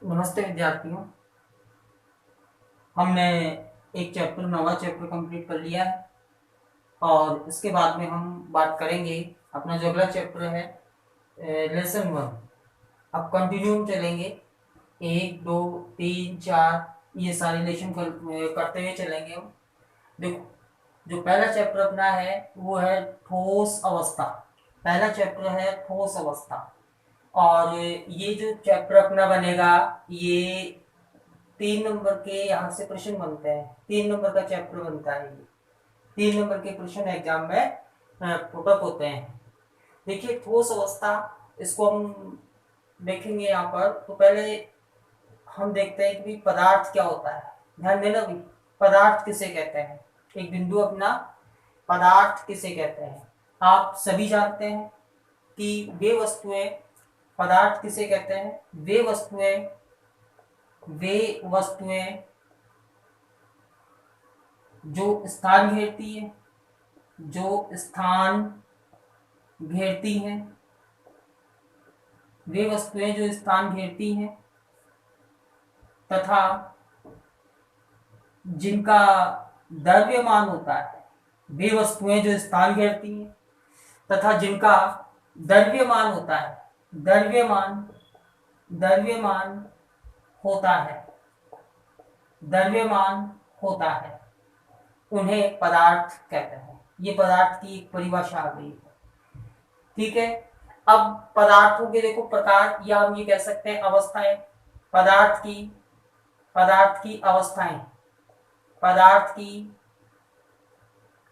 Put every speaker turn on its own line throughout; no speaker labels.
नमस्ते विद्यार्थियों। हमने एक चैप्टर नवा चैप्टर कंप्लीट कर लिया है और इसके बाद में हम बात करेंगे। अपना जो अगला चैप्टर है लेसन वन। अब कंटिन्यू चलेंगे, एक दो तीन चार ये सारे लेसन करते हुए चलेंगे हम। देखो, जो पहला चैप्टर अपना है वो है ठोस अवस्था। पहला चैप्टर है ठोस अवस्था। और ये जो चैप्टर अपना बनेगा, ये 3 नंबर के यहाँ से प्रश्न बनते हैं। 3 नंबर का चैप्टर बनता है ये। 3 नंबर के प्रश्न एग्जाम में पुटअप होते हैं। देखिए, ठोस अवस्था, इसको हम देखेंगे यहाँ पर। तो पहले हम देखते हैं कि पदार्थ क्या होता है। ध्यान देना भी, पदार्थ किसे कहते हैं। एक बिंदु अपना, पदार्थ किसे कहते हैं। आप सभी जानते हैं कि वे वस्तुएं, पदार्थ किसे कहते हैं। वे वस्तुएं जो स्थान घेरती है, जो स्थान घेरती हैं। वे वस्तुएं जो स्थान घेरती हैं तथा जिनका द्रव्यमान होता है। वे वस्तुएं जो स्थान घेरती हैं तथा जिनका द्रव्यमान होता है, द्रव्यमान द्रव्यमान होता है, द्रव्यमान होता है, उन्हें पदार्थ कहते हैं। ये पदार्थ की एक परिभाषा आ गई है। ठीक है। अब पदार्थों के देखो प्रकार, या हम ये कह सकते हैं अवस्थाएं। पदार्थ की पदार्थ की अवस्थाएं, पदार्थ की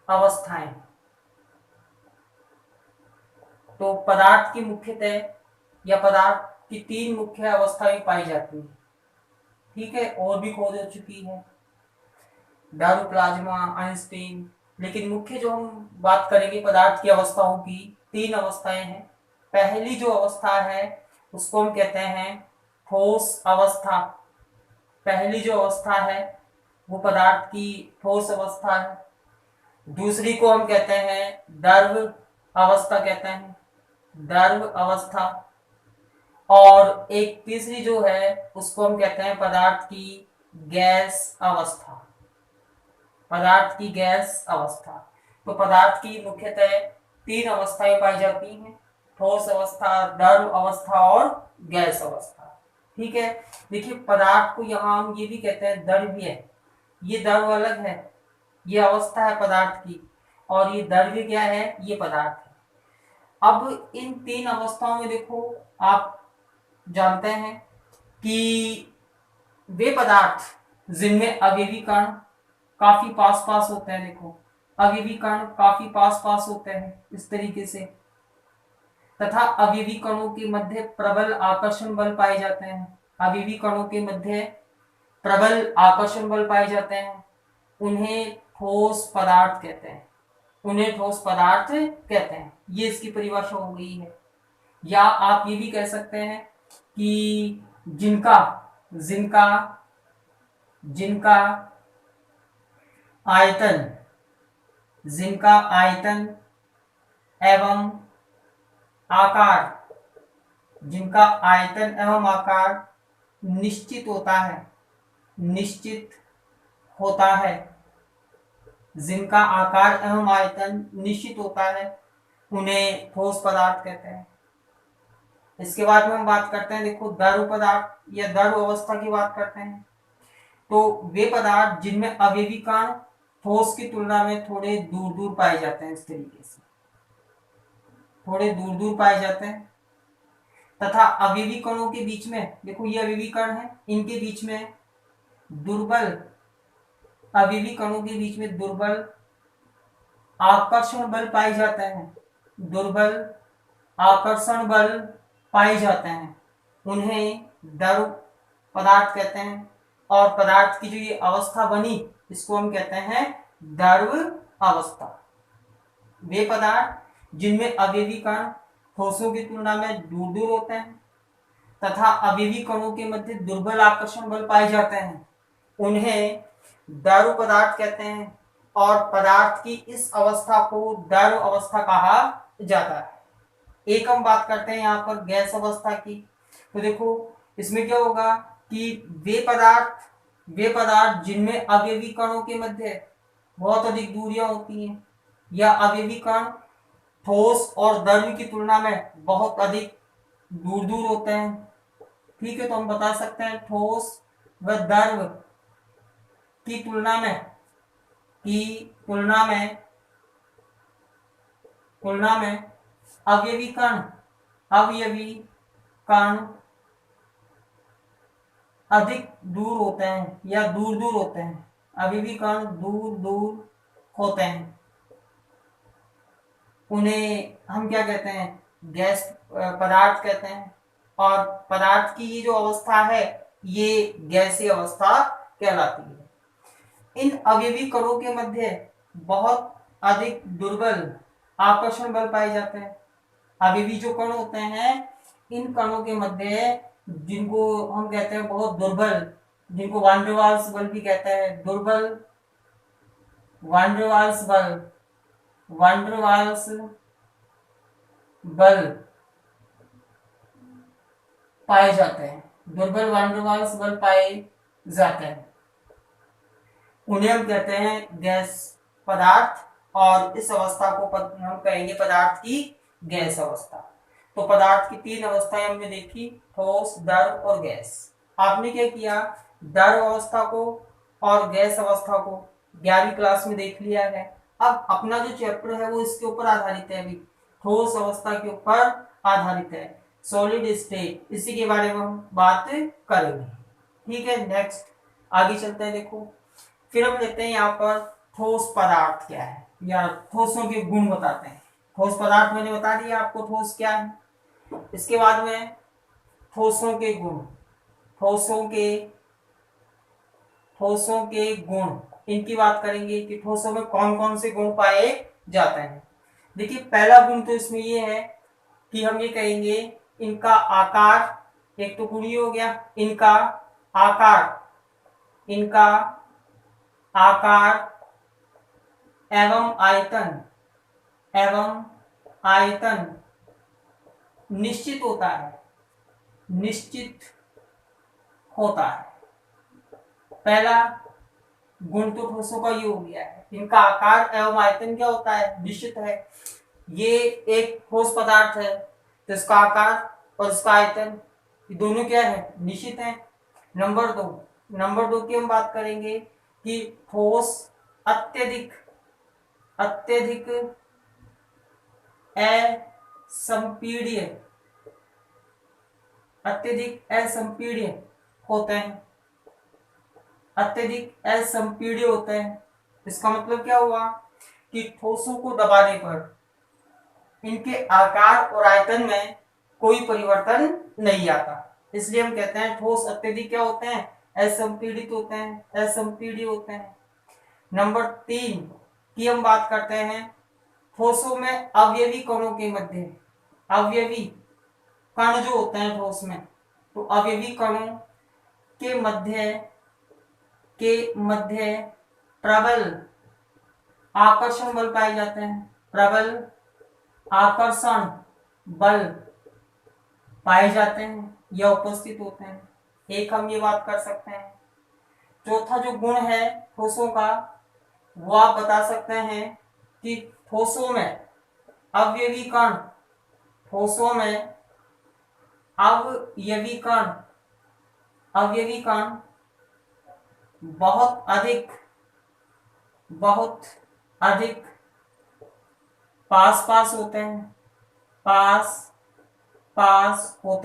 अवस्थाएं। तो पदार्थ की मुख्यतः, या पदार्थ की 3 मुख्य अवस्थाएं पाई जाती हैं। ठीक है, और भी खोज हो चुकी है, दारू, प्लाज्मा, आइंस्टीन। लेकिन मुख्य जो हम बात करेंगे पदार्थ की अवस्थाओं की, 3 अवस्थाएं हैं। पहली जो अवस्था है उसको हम कहते हैं ठोस अवस्था। पहली जो अवस्था है वो पदार्थ की ठोस अवस्था है। दूसरी को हम कहते हैं द्रव अवस्था, कहते हैं द्रव अवस्था। और एक तीसरी जो है उसको हम कहते हैं पदार्थ की गैस अवस्था, पदार्थ की गैस अवस्था। तो पदार्थ की मुख्यतः 3 अवस्थाएं पाई जाती हैं, ठोस अवस्था, द्रव अवस्था और गैस अवस्था। ठीक है। देखिए, पदार्थ को यहाँ हम ये भी कहते हैं द्रव्य। ये द्रव अलग है, ये अवस्था है पदार्थ की, और ये द्रव्य क्या है, ये पदार्थ है। अब इन 3 अवस्थाओं में देखो, आप जानते हैं कि वे पदार्थ जिनमें अवयवी कण काफी पास पास होते हैं। देखो, अवयवी कण काफी पास पास होते हैं इस तरीके से, तथा अवयवी कणों के मध्य प्रबल आकर्षण बल पाए जाते हैं। अवयवी कणों के मध्य प्रबल आकर्षण बल पाए जाते हैं, उन्हें ठोस पदार्थ कहते हैं। उन्हें ठोस पदार्थ कहते हैं। ये इसकी परिभाषा हो गई है। या आप ये भी कह सकते हैं कि जिनका जिनका जिनका आयतन जिनका आयतन एवं आकार जिनका आयतन एवं आकार निश्चित होता है, निश्चित होता है, जिनका आकार एवं आयतन निश्चित होता है, उन्हें ठोस पदार्थ कहते हैं। इसके बाद में हम बात करते हैं, देखो, द्रव पदार्थ या द्रव अवस्था की बात करते हैं। तो वे पदार्थ जिनमें अवयवी कण ठोस की तुलना में थोड़े दूर दूर पाए जाते हैं, इस तरीके से थोड़े दूर दूर पाए जाते हैं, तथा अवयवी कणों के बीच में, देखो ये अवयवी कण है, इनके बीच में दुर्बल, अवयवी कणों के बीच में दुर्बल आकर्षण बल पाए जाते हैं, दुर्बल आकर्षण बल पाए जाते हैं, उन्हें द्रव पदार्थ कहते हैं। और पदार्थ की जो ये अवस्था बनी, इसको हम कहते हैं द्रव अवस्था। वे पदार्थ जिनमें अवयवी कण ठोसों की तुलना में दूर दूर होते हैं तथा अवयवी कणों के मध्य दुर्बल आकर्षण बल पाए जाते हैं, उन्हें द्रव पदार्थ कहते हैं। और पदार्थ की इस अवस्था को द्रव अवस्था कहा जाता है। एक हम बात करते हैं यहाँ पर गैस अवस्था की। तो देखो, इसमें क्या होगा, कि वे पदार्थ जिनमें अवयवी कणों के मध्य बहुत अधिक दूरियां होती हैं, या अवयवी कण ठोस और द्रव की तुलना में बहुत अधिक दूर दूर होते हैं। ठीक है, तो हम बता सकते हैं ठोस व द्रव की तुलना में अवयवी कण अधिक दूर होते हैं या दूर दूर होते हैं। अवयवी कण दूर दूर होते हैं, उन्हें हम क्या कहते हैं, गैस पदार्थ कहते हैं। और पदार्थ की ये जो अवस्था है ये गैसीय अवस्था कहलाती है। इन अवयवी कणों के मध्य बहुत अधिक दुर्बल आकर्षण बल पाए जाते हैं। अवयवी जो कण होते हैं, इन कणों के मध्य, जिनको हम कहते हैं बहुत दुर्बल, जिनको वांडरवाल्स बल भी कहते हैं, दुर्बल वांडरवाल्स बल पाए जाते हैं, दुर्बल वांडरवाल्स बल पाए जाते हैं। उन्हें हम कहते हैं गैस पदार्थ, और इस अवस्था को हम कहेंगे पदार्थ की गैस अवस्था। तो पदार्थ की तीन अवस्थाएं हमने देखी, ठोस, द्रव और गैस। आपने क्या किया, द्रव अवस्था को और गैस अवस्था को 11वीं क्लास में देख लिया है। अब अपना जो चैप्टर है वो इसके ऊपर आधारित है, अभी ठोस अवस्था के ऊपर आधारित है, सॉलिड स्टेट, इसी के बारे में हम बात करेंगे। ठीक है, नेक्स्ट आगे चलते हैं। देखो, फिर हम लेते हैं यहाँ पर ठोस पदार्थ क्या है, या ठोसों के गुण बताते हैं। ठोस पदार्थ मैंने बता दिया आपको ठोस क्या है। इसके बाद में ठोसों के गुण, ठोसों के गुण, इनकी बात करेंगे कि ठोसों में कौन कौन से गुण पाए जाते हैं। देखिए, पहला गुण तो इसमें ये है कि हम ये कहेंगे इनका आकार, एक तो गुण ये हो गया इनका आकार एवं आयतन निश्चित होता है। पहला गुण तो ठोसों का ये हो गया है, इनका आकार एवं आयतन क्या होता है, निश्चित है। ये एक ठोस पदार्थ है तो इसका आकार और इसका आयतन ये दोनों क्या है, निश्चित है। नंबर दो की हम बात करेंगे कि ठोस अत्यधिक असंपीड्य होते हैं, इसका मतलब क्या हुआ कि ठोसों को दबाने पर इनके आकार और आयतन में कोई परिवर्तन नहीं आता, इसलिए हम कहते हैं ठोस अत्यधिक क्या होते हैं, असंपीड्य होते हैं। नंबर 3 की हम बात करते हैं, ठोसों में अवयवी कणों के मध्य, अवयवी कण जो होते हैं ठोस में, तो अवयवी कणों के मध्य प्रबल आकर्षण बल पाए जाते हैं, प्रबल आकर्षण बल पाए जाते हैं या उपस्थित होते हैं। एक हम ये बात कर सकते हैं। चौथा जो गुण है ठोसों का, वो आप बता सकते हैं कि ठोसों में अवयवी कण बहुत अधिक पास होते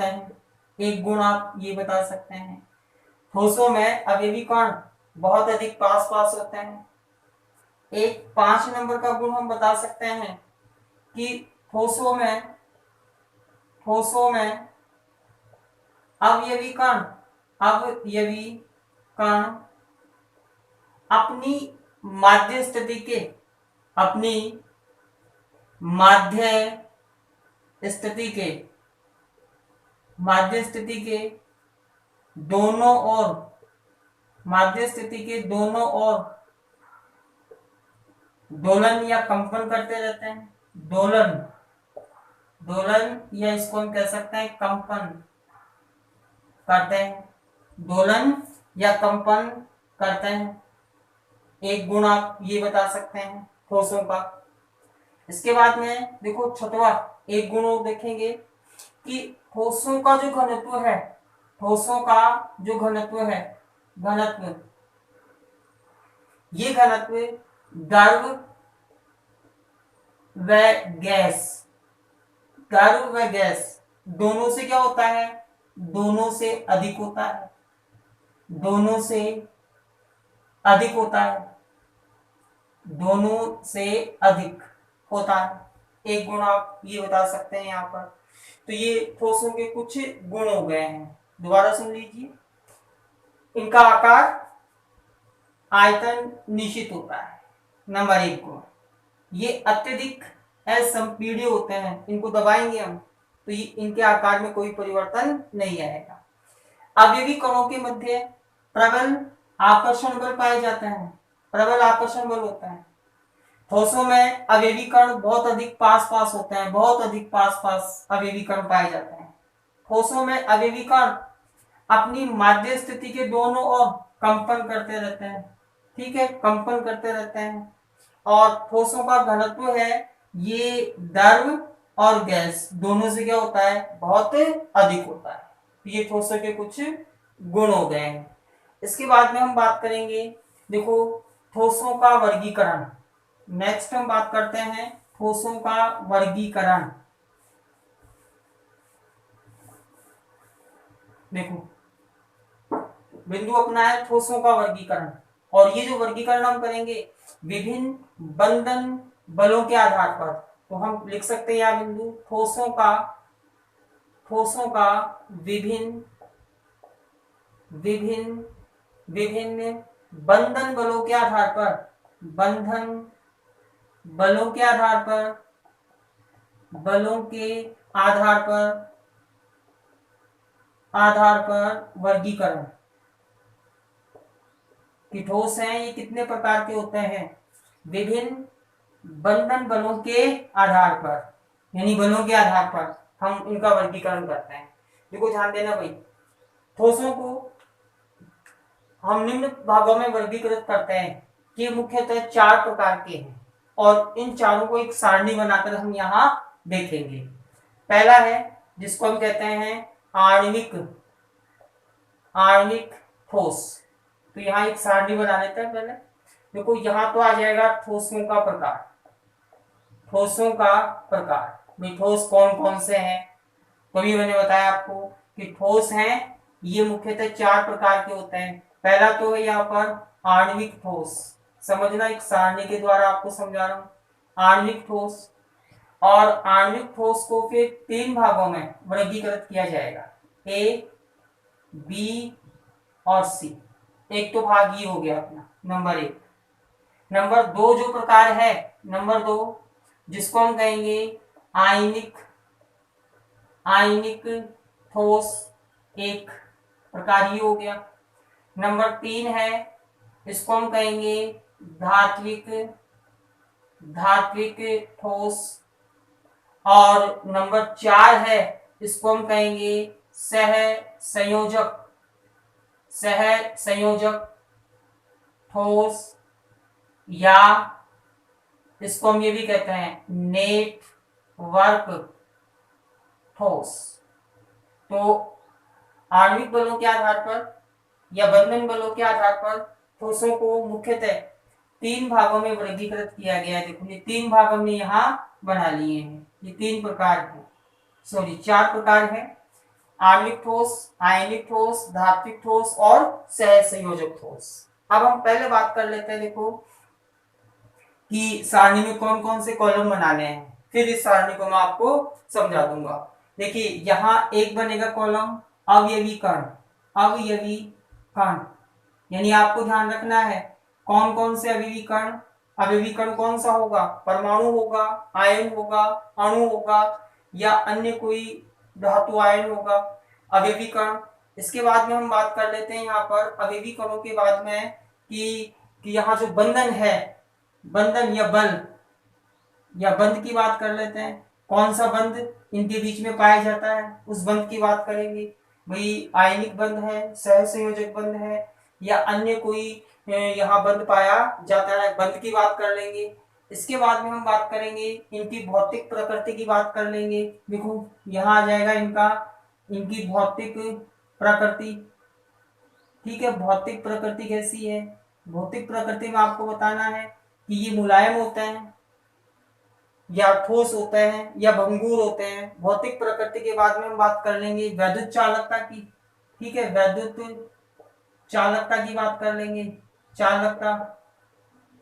हैं। एक गुण आप ये बता सकते हैं, ठोसों में अवयवी कण बहुत अधिक पास होते हैं। एक 5 नंबर का गुण हम बता सकते हैं कि ठोसों में अवयवी कण अपनी माध्य स्थिति के दोनों ओर दोलन या कंपन करते रहते हैं, दोलन या इसको हम कह सकते हैं कंपन करते हैं। दोलन या कंपन करते हैं। एक गुण आप ये बता सकते हैं ठोसों का। इसके बाद में देखो छठवा एक गुण और देखेंगे कि ठोसों का जो घनत्व है, ठोसों का जो घनत्व है, घनत्व, ये घनत्व द्रव व गैस, द्रव व गैस दोनों से क्या होता है, दोनों से अधिक होता है, दोनों से अधिक होता है, दोनों से अधिक होता है। एक गुण आप ये बता सकते हैं यहाँ पर। तो ये ठोसों के कुछ गुण हो गए हैं, दोबारा सुन लीजिए। इनका आकार, आयतन निश्चित होता है, नंबर एक गुण। ये अत्यधिक असंपीड्य होते हैं, इनको दबाएंगे हम तो ये इनके आकार में कोई परिवर्तन नहीं आएगा। अवयवी कणों के मध्य प्रबल आकर्षण बल पाए जाते हैं, प्रबल आकर्षण बल होता है। ठोसों में अवयवी कण बहुत अधिक पास पास होते हैं, बहुत अधिक पास पास अवयवी कण पाए जाते हैं। ठोसों में अवयवी कण अपनी माध्य स्थिति के दोनों ओर कंपन करते रहते हैं, ठीक है, कंपन करते रहते हैं। और ठोसों का घनत्व है ये द्रव और गैस दोनों से क्या होता है, बहुत अधिक होता है। ये ठोसों के कुछ गुण हो गए हैं। इसके बाद में हम बात करेंगे, देखो ठोसों का वर्गीकरण। नेक्स्ट हम बात करते हैं ठोसों का वर्गीकरण। देखो बिंदु अपना है ठोसों का वर्गीकरण, और ये जो वर्गीकरण हम करेंगे विभिन्न बंधन बलों के आधार पर। तो हम लिख सकते हैं यहाँ बिंदु ठोसों का विभिन्न विभिन्न विभिन्न बंधन बलों के आधार पर, बंधन बलों के आधार पर, बलों के आधार पर वर्गीकरण। कि ठोस हैं ये कितने प्रकार के होते हैं, विभिन्न बंधन बलों के आधार पर, यानी बलों के आधार पर हम इनका वर्गीकरण करते हैं। देखो ध्यान देना भाई, ठोसों को हम निम्न भागों में वर्गीकृत करते हैं कि मुख्यतः 4 प्रकार के हैं, और इन चारों को एक सारणी बनाकर हम यहाँ देखेंगे। पहला है जिसको हम कहते हैं आणविक ठोस। तो यहाँ एक सारणी बना लेते हैं पहले। देखो यहाँ तो आ जाएगा ठोसों का प्रकार, ठोसों का प्रकार। भाई ठोस कौन कौन से हैं, तो भी मैंने बताया आपको कि ठोस हैं ये मुख्यतः 4 प्रकार के होते हैं। पहला तो है यहाँ पर आणविक ठोस, समझना, एक सारणी के द्वारा आपको समझा रहा हूं। आणविक ठोस, और आणविक ठोस को फिर 3 भागों में वर्गीकृत किया जाएगा, ए, बी और सी। एक तो भाग ये हो गया अपना नंबर 1। नंबर 2 जो प्रकार है, नंबर 2 जिसको हम कहेंगे आयनिक ठोस, एक प्रकार ये हो गया। नंबर 3 है इसको हम कहेंगे धात्विक ठोस, और नंबर 4 है इसको हम कहेंगे सहसंयोजक ठोस, या इसको हम ये भी कहते हैं नेटवर्क ठोस। तो आणविक बलों के आधार पर या बंधन बलों के आधार पर ठोसों को मुख्यतः 3 भागों में वर्गीकृत किया गया है। देखो ये 3 भाग हमने यहाँ बना लिए हैं, ये 3 प्रकार हैं, सॉरी 4 प्रकार हैं, आणविक ठोस, आयनिक ठोस, धात्विक ठोस और सहसंयोजक ठोस। अब हम पहले बात कर लेते हैं, देखो कि सारणी में कौन कौन से कॉलम बनाने हैं, फिर इस सारणी को मैं आपको समझा दूंगा। देखिए यहाँ एक बनेगा कॉलम अवयवी कण, यानी आपको ध्यान रखना है कौन कौन से अवयवी कण। अवयवी कण कौन सा होगा, परमाणु होगा, आयन होगा, अणु होगा, या अन्य कोई धातु आयन होगा, अवयवी कण। इसके बाद में हम बात कर लेते हैं यहाँ पर अवयवी कणों के बाद में कि यहाँ जो बंधन है, बंधन या बल या बंध की बात कर लेते हैं। कौन सा बंध इनके बीच में पाया जाता है, उस बंध की बात करेंगे। भाई आयनिक बंध है, सहसंयोजक बंध है, या अन्य कोई यहाँ बंध पाया जाता है, बंध की बात कर लेंगे। इसके बाद में हम बात करेंगे इनकी भौतिक प्रकृति की बात कर लेंगे। देखो यहाँ आ जाएगा इनका, इनकी भौतिक प्रकृति। ठीक है, भौतिक प्रकृति कैसी है? भौतिक प्रकृति में आपको बताना है कि ये मुलायम होते हैं या ठोस होते हैं या भंगुर होते हैं। भौतिक प्रकृति के बाद में हम बात कर लेंगे वैद्युत चालकता की। ठीक है, वैद्युत चालकता की बात कर लेंगे। चालकता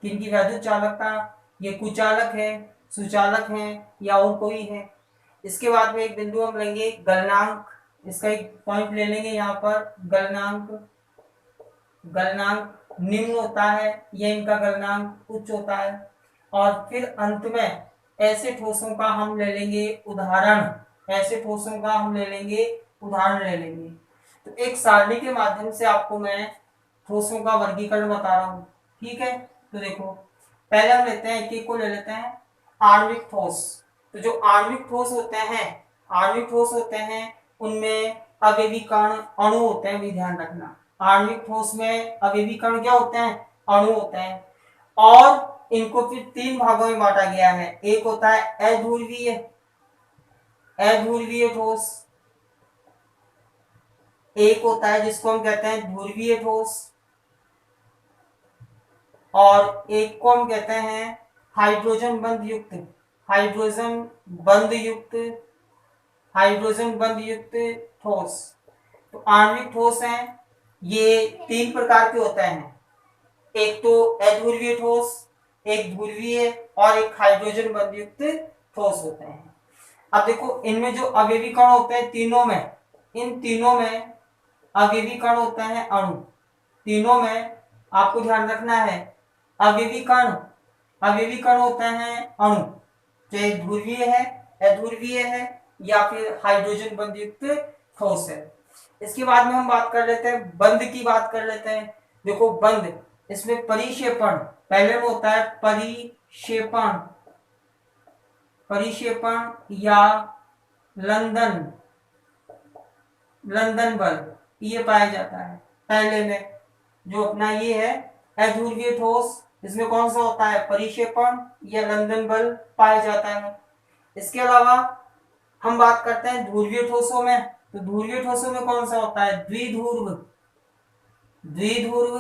किनकी? वैद्युत चालकता। ये कुचालक है, सुचालक है, या और कोई है। इसके बाद में एक बिंदु हम लेंगे गलनांक। इसका एक पॉइंट ले लेंगे यहाँ पर, गलनांक। गलनांक निम्न होता है या इनका गलनांक उच्च होता है। और फिर अंत में ऐसे ठोसों का हम ले लेंगे उदाहरण। ऐसे ठोसों का हम ले लेंगे उदाहरण ले लेंगे। तो एक सारणी के माध्यम से आपको मैं ठोसों का वर्गीकरण बता रहा हूँ। ठीक है, तो देखो पहले हम लेते हैं, एक एक को ले लेते हैं। आणविक ठोस। तो जो आणविक ठोस होते हैं, आणविक ठोस होते हैं उनमें अवयवी कण अणु होते हैं, भी ध्यान रखना। आणविक ठोस में अवयवी कण क्या होते हैं? अणु होते हैं। और इनको फिर तीन भागों में बांटा गया है। एक होता है अध्रुवीय, अध्रुवीय ठोस। एक होता है जिसको हम कहते हैं ध्रुवीय ठोस, और एक को हम कहते हैं हाइड्रोजन बंध युक्त, हाइड्रोजन बंध युक्त, हाइड्रोजन बंध युक्त ठोस। तो आणविक ठोस हैं ये तीन प्रकार के होते हैं। एक तो अध्रुवीय ठोस, एक ध्रुवीय, और एक हाइड्रोजन बंध युक्त ठोस होते हैं। अब देखो इनमें जो अवयवी कण होते हैं तीनों में, इन तीनों में अवयवी कण होते हैं अणु। तीनों में आपको ध्यान रखना है अवयवी कण, अवयवी कण होते हैं अणु, चाहे ध्रुवीय है, अध्रुवीय है, या फिर हाइड्रोजन बंध युक्त ठोस है। इसके बाद में हम बात कर लेते हैं बंध की, बात कर लेते हैं। देखो बंध, इसमें परिक्षेपण पहले में होता है, परिक्षेपण, परिक्षेपण या लंदन, लंदन बल ये पाया जाता है पहले में। जो अपना ये है अध्रुवीय ठोस, इसमें कौन सा होता है? परिक्षेपण या लंदन बल पाया जाता है। इसके अलावा हम बात करते हैं ध्रुवीय ठोसों में। तो ध्रुवीय ठोसों में कौन सा होता है? द्विध्रुव, द्विध्रुव,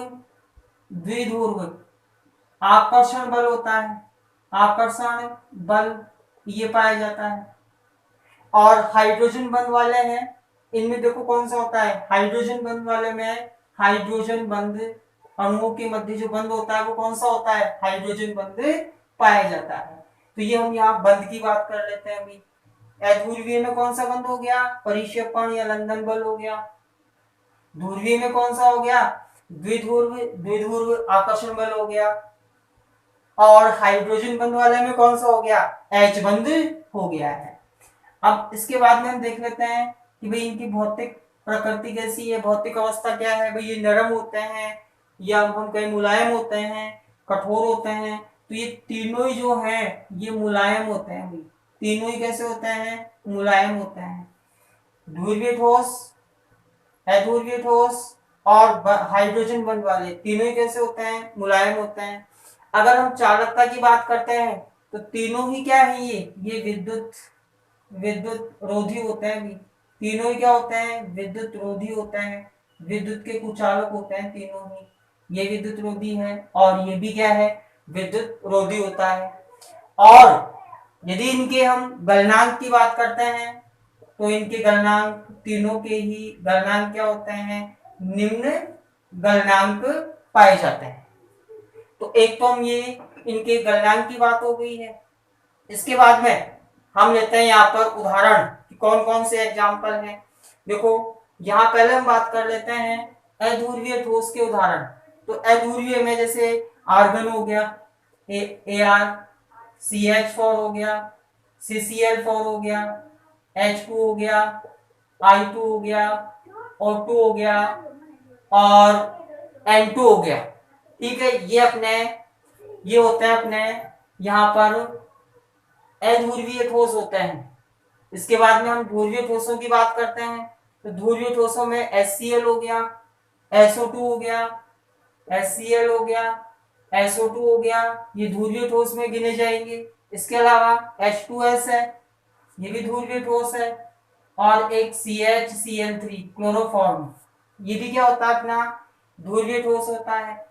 द्विध्रुव आकर्षण बल होता है, आकर्षण बल ये पाया जाता है। और हाइड्रोजन बंध वाले हैं, इनमें देखो कौन सा होता है? हाइड्रोजन बंध वाले में हाइड्रोजन बंध अणुओं के मध्य जो बंध होता है वो कौन सा होता है? हाइड्रोजन बंध पाया जाता है। तो ये हम यहाँ बंध की बात कर लेते हैं अभी। अध्रुवीय में कौन सा बंध हो गया? परिक्षेपण या लंदन बल हो गया। ध्रुवीय में कौन सा हो गया? द्विध्रुव, द्विध्रुव आकर्षण बल हो गया। और हाइड्रोजन बंध वाले में कौन सा हो गया? एच बंध हो गया है। अब इसके बाद में हम देख लेते हैं कि भाई इनकी भौतिक प्रकृति कैसी है, भौतिक अवस्था क्या है। भाई ये नरम होते हैं या हम कहीं मुलायम होते हैं, कठोर होते हैं। तो ये तीनों ही जो हैं ये मुलायम होते हैं। भाई तीनों ही कैसे होते हैं? मुलायम होते हैं। ध्रुवीय ठोस, अध्रुवीय ठोस और हाइड्रोजन बंध वाले तीनों ही कैसे होते हैं? मुलायम होते हैं। अगर हम चालकता की बात करते हैं तो तीनों ही क्या है? ये विद्युत, विद्युत रोधी होते हैं। भी तीनों ही क्या होते हैं? विद्युत रोधी होते हैं। विद्युत के कुचालक होते हैं तीनों ही। ये विद्युत रोधी है और ये भी क्या है? विद्युत रोधी होता है। और यदि इनके हम गलनांक की बात करते हैं तो इनके गलनांक, तीनों के ही गलनांक क्या होते हैं? निम्न गलनांक पाए जाते हैं। तो एक तो हम ये इनके गलनांक की बात हो गई है। इसके बाद में हम लेते हैं यहाँ पर उदाहरण कि कौन कौन से एग्जाम्पल हैं। देखो यहाँ पहले हम बात कर लेते हैं अध्रुवीय ठोस के उदाहरण। तो अध्रुवीय में जैसे आर्गन हो गया, Ar, CH4 हो गया, CCl4 हो गया, H2 हो गया, I2 हो गया, O2 हो गया और N2 हो गया। ठीक है, ये अपने ये होते हैं अपने यहाँ पर अध्रुवीय ठोस होते हैं। इसके बाद में हम ध्रुवीय ठोसों की बात करते हैं। तो ध्रुवीय ठोसों में HCl हो गया, SO2 हो गया, HCl हो गया, SO2 हो गया, ये ध्रुवीय ठोस में गिने जाएंगे। इसके अलावा H2S है, ये भी ध्रुवीय ठोस है, और एक CHCl3 क्लोरोफॉर्म, ये भी क्या होता है अपना ध्रुवीय ठोस होता है।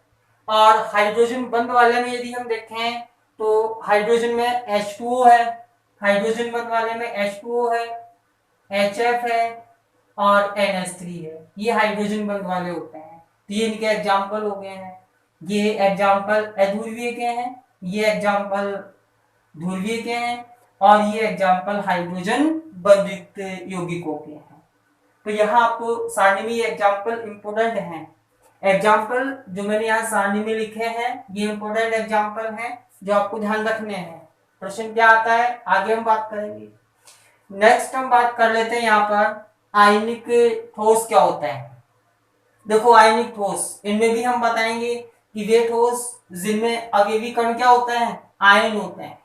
और हाइड्रोजन बंध वाले में यदि हम देखें तो हाइड्रोजन में H2O है, हाइड्रोजन बंध वाले में H2O है, HF है और NH3 है, ये हाइड्रोजन बंध वाले होते हैं। तो ये इनके एग्जाम्पल हो गए हैं। ये एग्जाम्पल अध्रुवीय के हैं, ये एग्जाम्पल ध्रुवीय के हैं, और ये एग्जाम्पल हाइड्रोजन बंधित यौगिकों के हैं। तो यहाँ आपको सारणी में ये एग्जाम्पल इंपोर्टेंट हैं। एग्जाम्पल जो मैंने यहाँ सारणी में लिखे हैं ये इंपोर्टेंट एग्जाम्पल हैं जो आपको ध्यान रखने हैं। प्रश्न क्या आता है आगे हम बात करेंगे। नेक्स्ट हम बात कर लेते हैं यहाँ पर आयनिक ठोस क्या होता है। देखो आयनिक ठोस, इनमें भी हम बताएंगे कि वे ठोस जिनमें अवयवी कण क्या होता है, आयन होते हैं।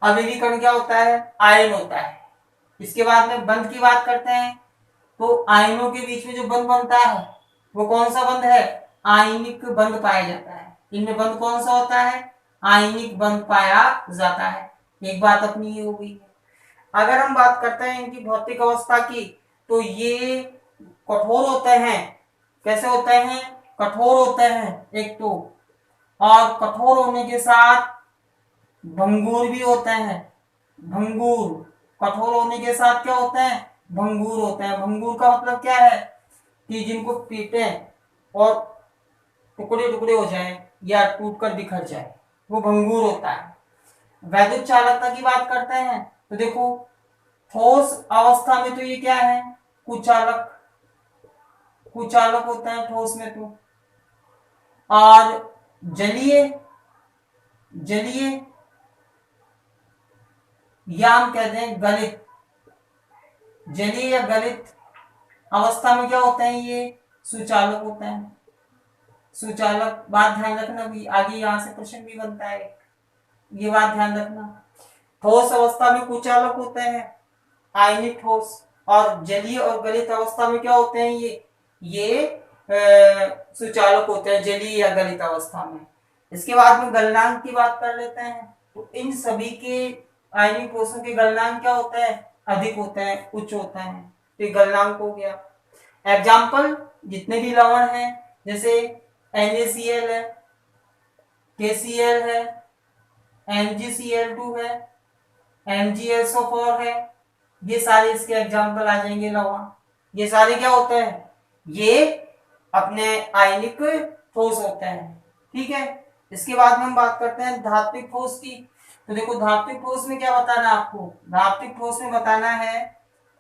अवयवी कण क्या होता है, आयन होता है। इसके बाद में बंध की बात करते हैं तो आयनों के बीच में जो बंध बनता है वो कौन सा बंध है, आयनिक बंध पाया जाता है। इनमें बंध कौन सा होता है, आयनिक बंध पाया जाता है। एक बात अपनी ये हो गई है। अगर हम बात करते हैं इनकी भौतिक अवस्था की तो ये कठोर होते हैं। कैसे होते हैं, कठोर होते हैं एक तो, और कठोर होने के साथ भंगुर भी होते हैं। भंगुर, कठोर होने के साथ क्या होते हैं, भंगुर होते हैं। भंगुर का मतलब क्या है कि जिनको पीटे और टुकड़े टुकड़े हो जाए या टूटकर बिखर जाए, वो भंगुर होता है। वैद्युत चालकता की बात करते हैं तो देखो ठोस अवस्था में तो ये क्या है, कुचालक, कुचालक होता है ठोस में तो। और जलीय, जलीय या हम कहते हैं गलित, जलीय या गलित अवस्था में क्या होते हैं, ये सुचालक होते हैं। सुचालक, बात ध्यान रखना भी, आगे यहां से प्रश्न भी बनता है, ये बात ध्यान रखना। ठोस अवस्था में कुचालक होते हैं आयनिक ठोस, और जलीय और गलित अवस्था में क्या होते हैं, ये सुचालक होते हैं जलीय या गलित अवस्था में। इसके बाद में गलनांक की बात कर लेते हैं तो इन सभी के आयनिक ठोसों के गलनांक क्या होते हैं, अधिक होते हैं, उच्च होते हैं। तो गलनांक हो गया। एग्जाम्पल जितने भी लवण हैं जैसे NaCl है, KCl है, MgCl2 है, MgSO4 है, ये सारे इसके एग्जाम्पल आ जाएंगे लवण। ये सारे क्या होते हैं, ये अपने आयनिक ठोस होते हैं। ठीक है, इसके बाद में हम बात करते हैं धात्विक ठोस की। तो देखो धात्विक ठोस में क्या बताना है आपको, धात्विक ठोस में बताना है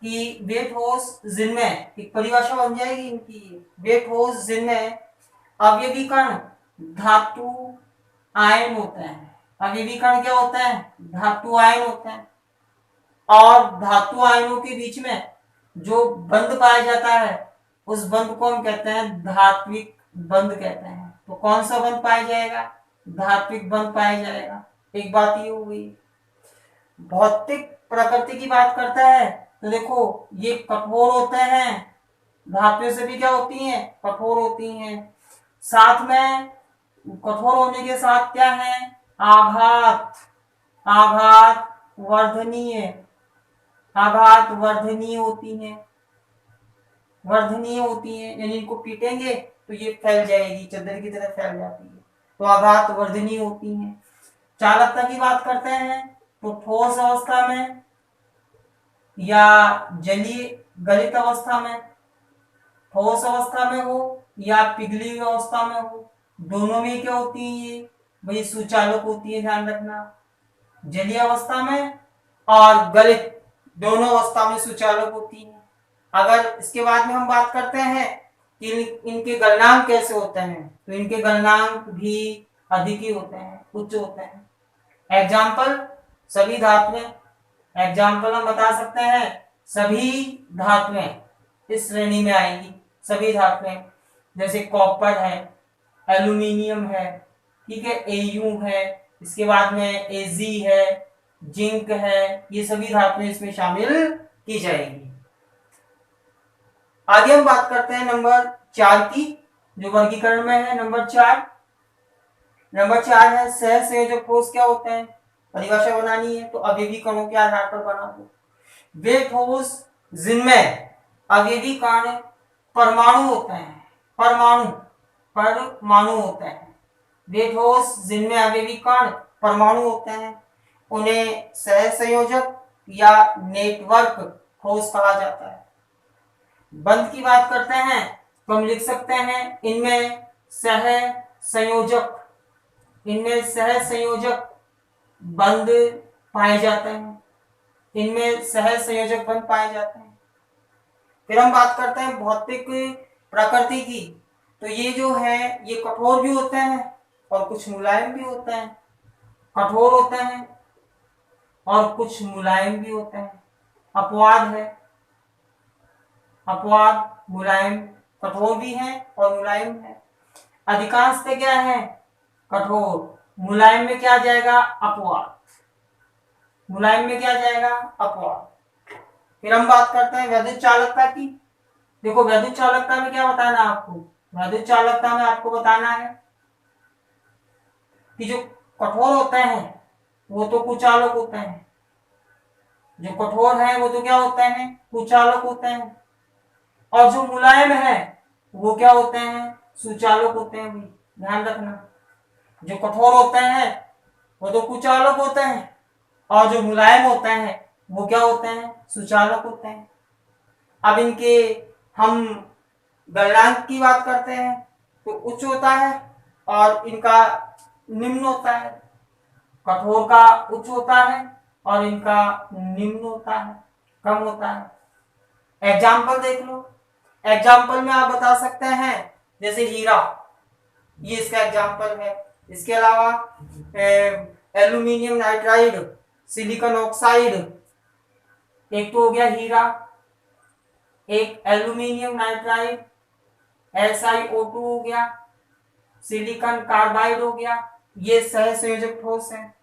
कि वे ठोस जिनमें, एक परिभाषा बन जाएगी इनकी, वे ठोस जिनमें अवयवी कण धातु आयन होते हैं। अवयवी कण क्या होते हैं, धातु आयन होते हैं। और धातु आयनों के बीच में जो बंध पाया जाता है उस बंध को हम कहते हैं धात्विक बंध कहते हैं। तो कौन सा बंध पाया जाएगा, धात्विक बंध पाया जाएगा। एक बात ये हो गई। भौतिक प्रकृति की बात करता है तो देखो ये कठोर होते हैं, धातुएं से भी क्या होती हैं, कठोर होती हैं। साथ में कठोर होने के साथ क्या है, आघात, आघात वर्धनीय, आघात वर्धनीय होती हैं, वर्धनीय होती हैं, यानी इनको पीटेंगे तो ये फैल जाएगी, चद्दर की तरह फैल जाती है, तो आघात वर्धनीय होती हैं। चालकता की बात करते हैं तो ठोस अवस्था में या जलीय गलित अवस्था में, ठोस अवस्था में हो या पिघली हुई अवस्था में हो, दोनों में क्या होती है, ये भाई सुचालक होती है, ध्यान रखना। जलीय अवस्था में और गलित दोनों अवस्था में सुचालक होती है। अगर इसके बाद में हम बात करते हैं कि इनके गलनांक कैसे होते हैं तो इनके गलनांक भी अधिक ही होते हैं, उच्च होते हैं। एग्जाम्पल सभी धातुएं, एग्जाम्पल हम बता सकते हैं सभी धातुएं इस श्रेणी में आएंगी। सभी धातुएं जैसे कॉपर है, एल्यूमिनियम है, ठीक है, Au है, इसके बाद में Ag है, जिंक है, ये सभी धातुएं इसमें शामिल की जाएगी। आगे हम बात करते हैं नंबर 4 की, जो वर्गीकरण में है नंबर 4। नंबर 4 है सह संयोजक ठोस क्या होते हैं। परिभाषा बनानी है तो अवयवी कणों के आधार पर बना दो। वे ठोस जिनमें अवयवी कण परमाणु होते हैं, परमाणु होते हैं। वे ठोस जिनमें अवयवी कण परमाणु होते हैं उन्हें सहसंयोजक या नेटवर्क ठोस कहा जाता है। बंध की बात करते हैं तो हम लिख सकते हैं सह संयोजक इनमें सह संयोजक बंध पाए जाते हैं, इनमें सह संयोजक बंध पाए जाते हैं। फिर हम बात करते हैं भौतिक प्रकृति की, तो ये जो है ये कठोर भी होते हैं और कुछ मुलायम भी होते हैं। कठोर होते हैं और कुछ मुलायम भी होते हैं। अपवाद है, अपवाद मुलायम, कठोर भी है और मुलायम है। अधिकांशतः क्या है, कठोर। मुलायम में क्या जाएगा, अपवाद। मुलायम में क्या जाएगा, अपवाद। फिर हम बात करते हैं वैद्युत चालकता की। देखो वैद्युत चालकता में क्या बताना है आपको, वैद्युत चालकता में आपको बताना है कि जो कठोर होते हैं वो तो कुचालक होते हैं, जो कठोर है वो तो क्या होते हैं, कुचालक होते हैं। और जो मुलायम है वो क्या होते हैं, सुचालक होते हैं। भाई ध्यान रखना, जो कठोर होते हैं वो तो कुचालक होते हैं और जो मुलायम होते हैं वो क्या होते हैं, सुचालक होते हैं। अब इनके हम गलनांक की बात करते हैं तो उच्च होता है और इनका निम्न होता है। कठोर का उच्च होता है और इनका निम्न होता है, कम होता है। एग्जाम्पल देख लो, एग्जाम्पल में आप बता सकते हैं जैसे हीरा, ये इसका एग्जाम्पल है। इसके अलावा एल्यूमिनियम नाइट्राइड, सिलिकॉन ऑक्साइड, एक तो हो गया हीरा, एक एल्यूमिनियम नाइट्राइड SiO2 हो गया, सिलिकॉन कार्बाइड हो गया, ये सहसंयोजक ठोस है।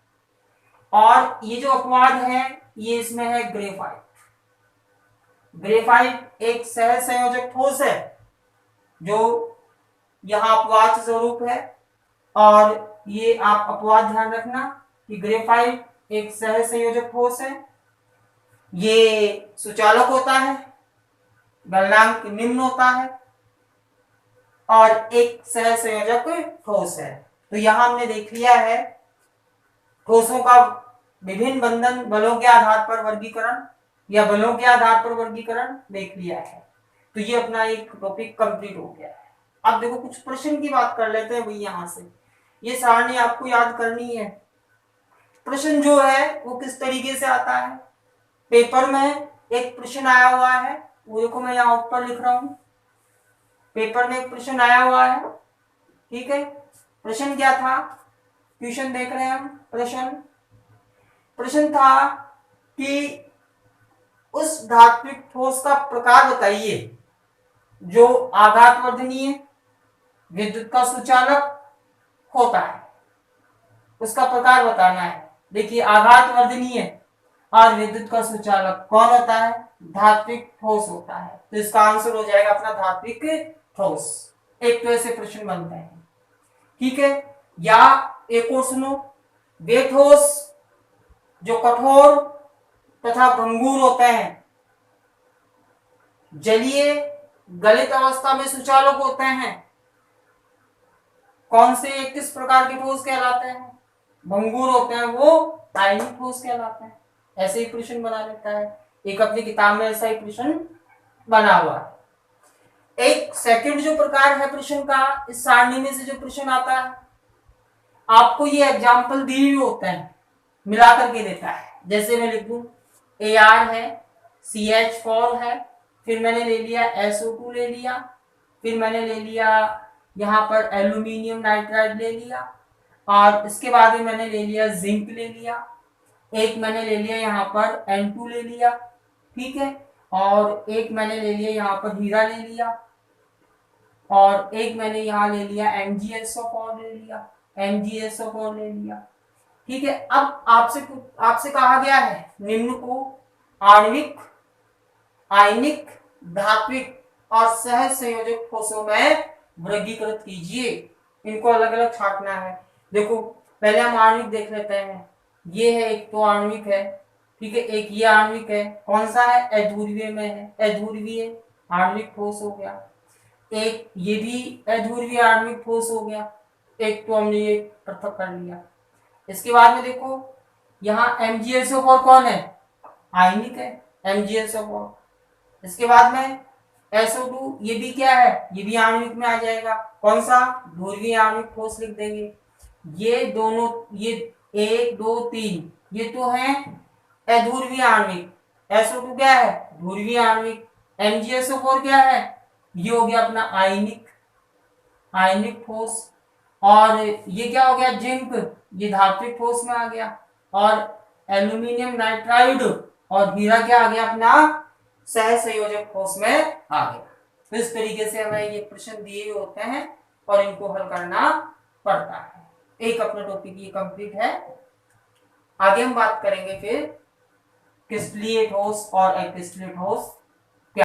और ये जो अपवाद है ये इसमें है ग्रेफाइट। ग्रेफाइट एक सहसंयोजक ठोस है जो यहाँ अपवाद स्वरूप है। और ये आप अपवाद ध्यान रखना कि ग्रेफाइट एक सहसंयोजक ठोस है, ये सुचालक होता है, गलनांक निम्न होता है और एक सहसंयोजक ठोस है। तो यहां हमने देख लिया है ठोसों का विभिन्न बंधन बलों के आधार पर वर्गीकरण या बलों के आधार पर वर्गीकरण देख लिया है। तो ये अपना एक टॉपिक कंप्लीट हो गया है। अब देखो कुछ प्रश्न की बात कर लेते हैं भाई। यहां से ये सारणी आपको याद करनी है। प्रश्न जो है वो किस तरीके से आता है, पेपर में एक प्रश्न आया हुआ है, वो देखो मैं यहाँ ऊपर लिख रहा हूं। पेपर में एक प्रश्न आया हुआ है, ठीक है। प्रश्न क्या था, क्वेश्चन देख रहे हैं हम। प्रश्न था कि उस धात्विक ठोस का प्रकार बताइए जो आघातवर्धनीय, विद्युत का सुचालक होता है, उसका प्रकार बताना है। देखिए आघातवर्धनीय और विद्युत का सुचालक कौन होता है, धात्विक ठोस होता है। तो इसका आंसर हो जाएगा अपना धात्विक ठोस। एक तो ऐसे प्रश्न बनते हैं, ठीक है। या एक और सुनो, वे ठोस जो कठोर तथा भंगुर होते हैं, जलीय गलित अवस्था में सुचालक होते हैं, कौन से किस प्रकार के ठोस कहलाते हैं, भंगुर होते हैं, वो आयनिक ठोस कहलाते हैं। ऐसे ही प्रश्न बना लेता है, एक अपनी किताब में ऐसा ही प्रश्न बना हुआ है। एक सेकंड जो प्रकार है प्रश्न का, इस सारणी में से जो प्रश्न आता है आपको ये एग्जाम्पल दिए हुए होते हैं, मिला करके देता है। जैसे मैं लिख दूं Ar है, CH4 है, फिर मैंने ले लिया SO2 ले लिया, फिर मैंने ले लिया यहाँ पर एल्यूमिनियम नाइट्राइड ले लिया, और इसके बाद में मैंने ले लिया जिंक ले लिया, एक मैंने ले लिया यहाँ पर N2 ले लिया, ठीक है, और एक मैंने ले लिया यहाँ पर हीरा ले लिया, और एक मैंने यहाँ ले लिया MgSO4 ले लिया, MgSO4 ले लिया, ठीक है। अब आपसे कहा गया है निम्न को आणविक, आयनिक, धात्विक और सह संयोजक ठोसों में वर्गीकृत कीजिए। इनको अलग अलग छांटना है। देखो पहले हम आणविक देख लेते हैं। ये है एक तो आणविक है, ठीक है, एक ये आणविक है, कौन सा है, अध्रुवीय में है, अध्रुवीय आणविक ठोस हो गया। एक ये भी अध्रुवीय आणविक ठोस हो गया, एक तो हमने ये पृथक कर लिया। इसके बाद में देखो यहाँ MgSO4 कौन है, आयनिक है, MgSO4। इसके बाद में SO2 ये भी क्या है, ये भी आणविक में आ जाएगा, कौन सा, ध्रुवीय आणविक ठोस लिख देंगे। ये दोनों, ये 1 2 3 ये तो है अध्रुवीय आणविक, SO2 क्या है, ध्रुवीय आणविक, MgSO4 क्या है, ये हो गया अपना आयनिक, आयनिक ठोस। और ये क्या हो गया, जिंक, ये धात्विक ठोस में आ गया। और एल्यूमिनियम नाइट्राइड और हीरा क्या आ गया, अपना सह संयोजक ठोस में आ गया। तो इस तरीके से हमें ये प्रश्न दिए होते हैं और इनको हल करना पड़ता है। एक अपना टॉपिक ये कंप्लीट है। आगे हम बात करेंगे फिर क्रिस्टलीय ठोस और अक्रिस्टलीय ठोस